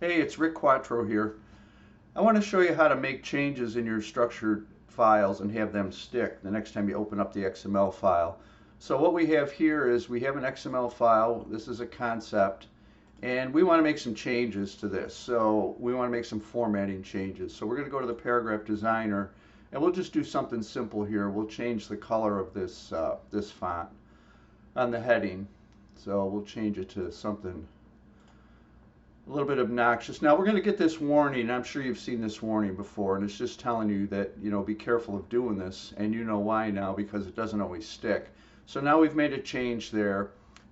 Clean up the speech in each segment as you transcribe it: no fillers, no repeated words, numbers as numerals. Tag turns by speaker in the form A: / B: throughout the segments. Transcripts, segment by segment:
A: Hey, it's Rick Quattro here. I want to show you how to make changes in your structured files and have them stick the next time you open up the XML file. So what we have here is we have an XML file. This is a concept, and we want to make some changes to this. So we want to make some formatting changes. So we're going to go to the paragraph designer, and we'll just do something simple here. We'll change the color of this font on the heading. So we'll change it to something a little bit obnoxious. Now we're going to get this warning. I'm sure you've seen this warning before, and it's just telling you that, be careful of doing this, and you know why now, because it doesn't always stick. So now we've made a change there,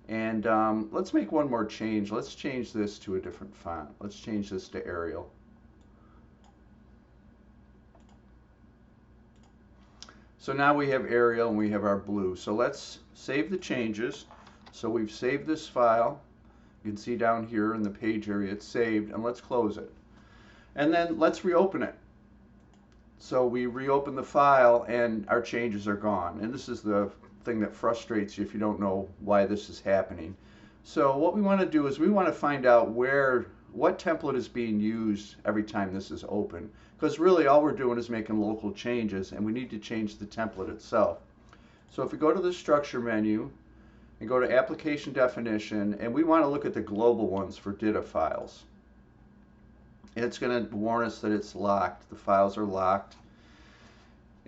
A: and let's make one more change. Let's change this to a different font. Let's change this to Arial. So now we have Arial and we have our blue. So let's save the changes. So we've saved this file. You can see down here in the page area it's saved, and let's close it. And then let's reopen it. So we reopen the file and our changes are gone. And this is the thing that frustrates you if you don't know why this is happening. So what we want to do is we want to find out what template is being used every time this is open. Because really all we're doing is making local changes, and we need to change the template itself. So if we go to the structure menu and go to application definition, and we want to look at the global ones for DITA files. It's going to warn us that it's locked. The files are locked.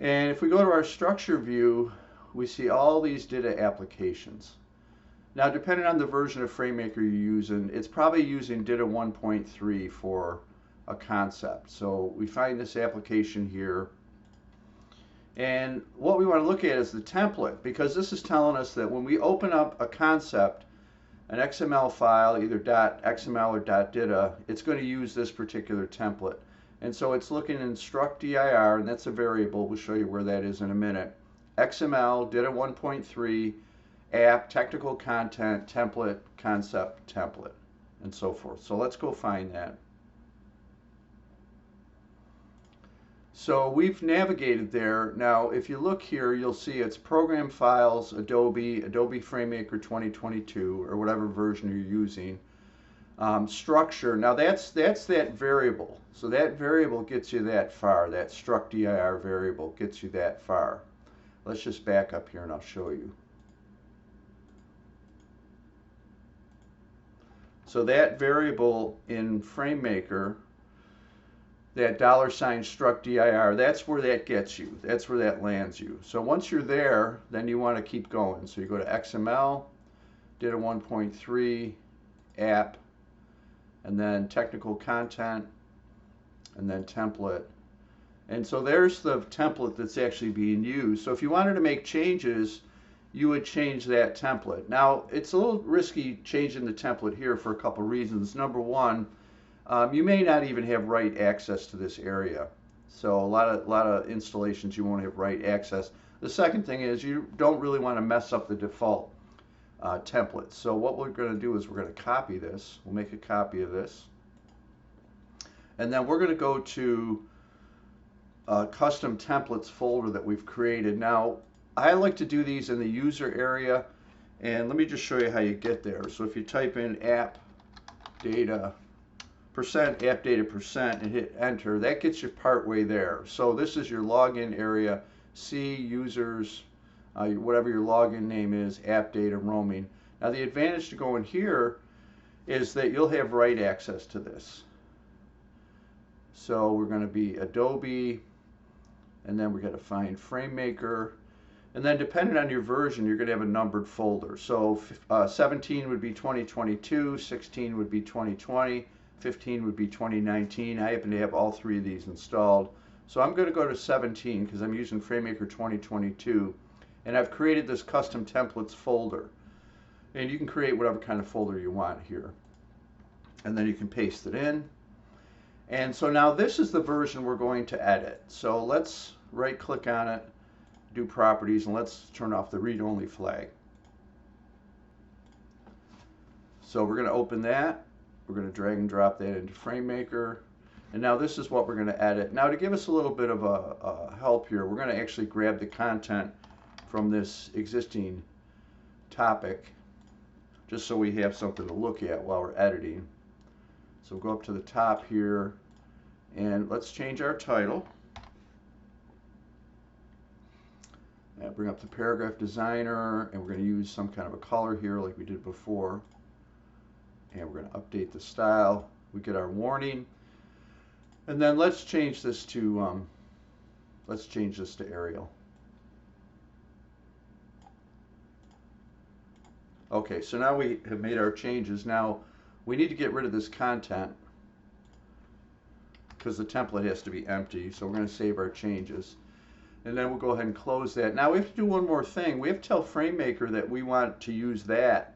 A: And if we go to our structure view, we see all these DITA applications. Now, depending on the version of FrameMaker you're using, it's probably using DITA 1.3 for a concept. So we find this application here. And what we want to look at is the template, because this is telling us that when we open up a concept, an XML file, either .xml or .dita, it's going to use this particular template. And so it's looking in struct.dir, and that's a variable. We'll show you where that is in a minute. XML, DITA 1.3, app, technical content, template, concept, template, and so forth. So let's go find that. So we've navigated there. Now, if you look here, you'll see it's Program Files, Adobe FrameMaker 2022, or whatever version you're using. Structure. Now that's that variable. So that variable gets you that far. That struct.dir variable gets you that far. Let's just back up here and I'll show you. So that variable in FrameMaker, that $struct.dir, that's where that gets you. That's where that lands you. So once you're there, then you want to keep going. So you go to XML, DITA 1.3, app, and then technical content, and then template. And so there's the template that's actually being used. So if you wanted to make changes, you would change that template. Now, it's a little risky changing the template here for a couple reasons. Number one, you may not even have write access to this area. So a lot of installations you won't have write access. The second thing is you don't really want to mess up the default templates. So what we're going to do is we're going to copy this. We'll make a copy of this. And then we're going to go to a custom templates folder that we've created. Now, I like to do these in the user area. And let me just show you how you get there. So if you type in app data %, and hit enter, that gets you partway there. So this is your login area, C, users, whatever your login name is, app data, roaming. Now the advantage to going here is that you'll have write access to this. So we're going to be Adobe, and then we're going to find FrameMaker, and then depending on your version, you're going to have a numbered folder. So 17 would be 2022, 16 would be 2020, 15 would be 2019. I happen to have all three of these installed. So I'm going to go to 17 because I'm using FrameMaker 2022. And I've created this custom templates folder. And you can create whatever kind of folder you want here. And then you can paste it in. And so now this is the version we're going to edit. So let's right click on it, do properties, and let's turn off the read-only flag. So we're going to open that. We're going to drag and drop that into FrameMaker. And now this is what we're going to edit. Now to give us a little bit of a help here, we're going to actually grab the content from this existing topic, just so we have something to look at while we're editing. So we'll go up to the top here and let's change our title. And bring up the paragraph designer, and we're going to use some kind of a color here like we did before. And we're going to update the style. We get our warning. And then let's change this to Arial. Okay, so now we have made our changes. Now we need to get rid of this content because the template has to be empty. So we're going to save our changes. And then we'll go ahead and close that. Now we have to do one more thing. We have to tell FrameMaker that we want to use that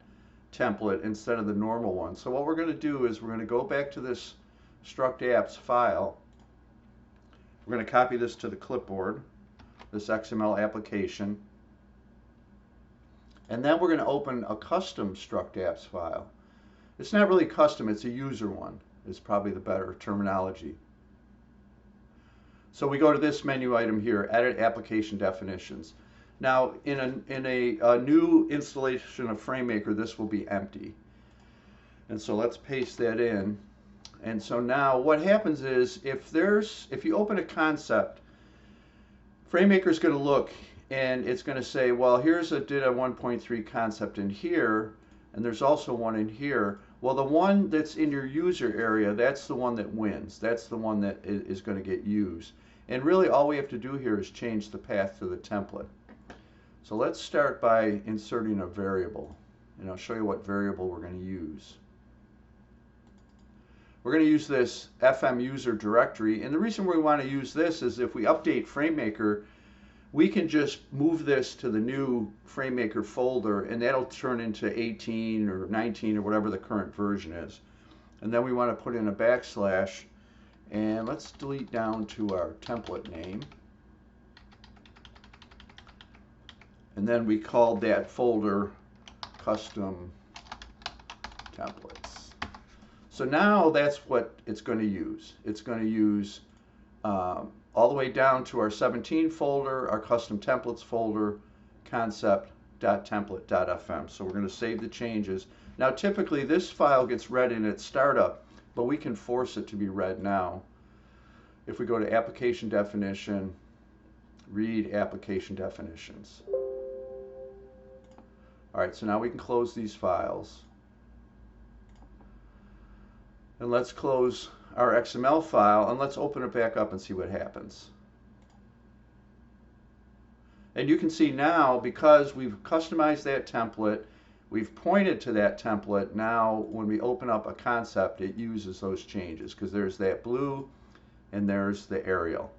A: template instead of the normal one. So what we're going to do is we're going to go back to this struct apps file. We're going to copy this to the clipboard, this XML application. And then we're going to open a custom struct apps file. It's not really custom, it's a user one, is probably the better terminology. So we go to this menu item here, Edit Application Definitions. Now, in a new installation of FrameMaker, this will be empty. And so let's paste that in. And so now what happens is, if you open a concept, FrameMaker is going to look and it's going to say, well, here's a Data 1.3 concept in here, and there's also one in here. Well, the one that's in your user area, that's the one that wins. That's the one that is going to get used. And really all we have to do here is change the path to the template. So let's start by inserting a variable. And I'll show you what variable we're going to use. We're going to use this FM user directory. And the reason we want to use this is if we update FrameMaker, we can just move this to the new FrameMaker folder, and that'll turn into 18 or 19 or whatever the current version is. And then we want to put in a backslash. And let's delete down to our template name. And then we called that folder custom templates. So now that's what it's going to use. It's going to use all the way down to our 17 folder, our custom templates folder, concept.template.fm. So we're going to save the changes. Now typically this file gets read in its startup, but we can force it to be read now. If we go to application definition, read application definitions. All right, so now we can close these files. And let's close our XML file, and let's open it back up and see what happens. And you can see now, because we've customized that template, we've pointed to that template, now when we open up a concept, it uses those changes, because there's that blue and there's the Arial.